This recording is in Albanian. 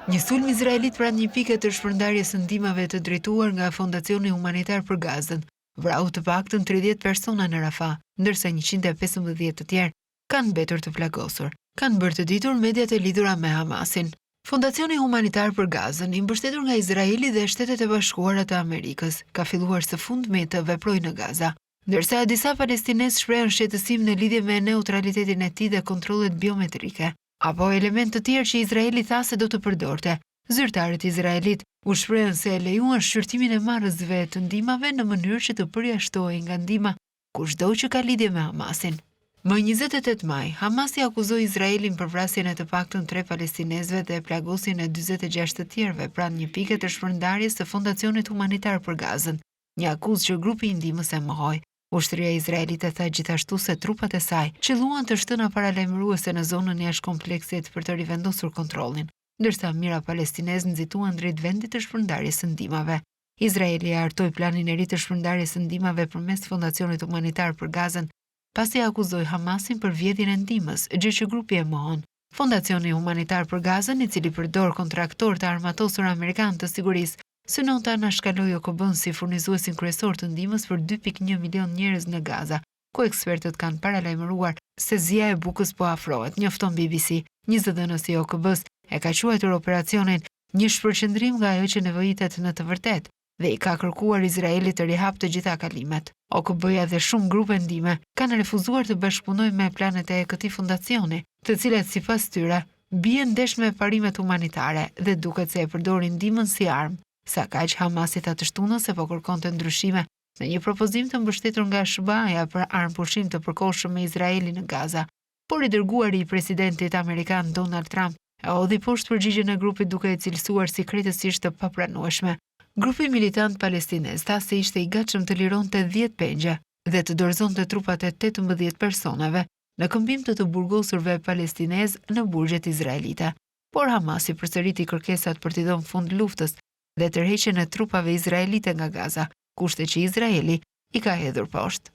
Një sulm izraelit pranë një pike të shpërndarjes së ndihmave të drejtuar nga Fondacioni Humanitar për Gazën vrau të paktën 30 persona në Rafah, ndërsa 115 të tjerë kanë mbetur të plagosur, kanë bërë të ditur mediat e lidhura me Hamasin. Fondacioni Humanitar për Gazën, i mbështetur nga Izraeli dhe Shtetet e Bashkuara të Amerikës, ka filluar së fundmi të veprojë në Gaza, ndërsa disa palestinesë shprehen shqetësim në lidhje me neutralitetin e tij dhe kontrollet biometrike, apo element të tjerë që Izraeli tha se do të përdorte. Zyrtarët izraelit u shprehen se e lejuan shqyrtimin e marrësve të ndihmave në mënyrë që të përjashtohej nga ndihma kushdo që ka lidhje me Hamasin. Më 28 maj, Hamasi akuzoi Izraelin për vrasjen e të paktën 3 palestinesëve dhe plagosjen e 46 të tjerëve pranë një pike të shpërndarjes së Fondacionit Humanitar për Gazën, një akuzë që grupi i ndihmës e mohoi. Ushtria e Izraelit e tha gjithashtu se trupat e saj qelluan të shtëna paralajmëruese në zonën jashtë kompleksit për të rivendosur kontrollin, ndërsa mijëra palestinezë nxituan drejt vendit të shpërndarjes së ndihmave. Izraeli hartoi planin e ri të shpërndarjes së ndihmave përmes Fondacionit Humanitar për Gazën, pasi akuzoi Hamasin për vjedhjen e ndihmës, gjë që grupi e mohon. Fondacioni Humanitar për Gazën, i cili përdor kontraktor të armatosur amerikan të sigurisë, synon të anashkalojë OKB-n si furnizuesin kryesor të ndihmës për 2.1 milion njerëz në Gaza, ku ekspertët kanë paralajmëruar se zja e bukës po afrohet, njofton BBC. Një zëdhënës i OKB-s e ka quajtur operacionin një shpërqendrim nga ajo që nevojitet në të vërtetë dhe i ka kërkuar Izraelit të rihapë të gjitha kalimet. OKB-ja dhe shumë grupe ndihme kanë refuzuar të bashkëpunojnë me planet e këtij fondacioni, të cilat sipas tyre bien ndesh me parimet humanitare dhe duket se e përdorin ndihmën si armë. Sa kaq, Hamasi tha të shtunës se po kërkonte ndryshime në një propozim të mbështetur nga SBA-ja për armë pushim të përkohshëm me Izraelin në Gaza, por i dërguari i presidentit amerikan Donald Trump e hodhi poshtë përgjigjen e grupit duke e cilësuar si krejtësisht të papranueshme. Grupi militant palestinez tha se ishte i gatshëm të lironte 10 pengje dhe të dorëzonte trupat e 18 personave në këmbim të burgosurve palestinez në burgjet izraelite. Por Hamasi përsëriti kërkesat për t'i dhënë fund luftës dhe tërheqjen e trupave izraelite nga Gaza, kushte që Izraeli i ka hedhur poshtë.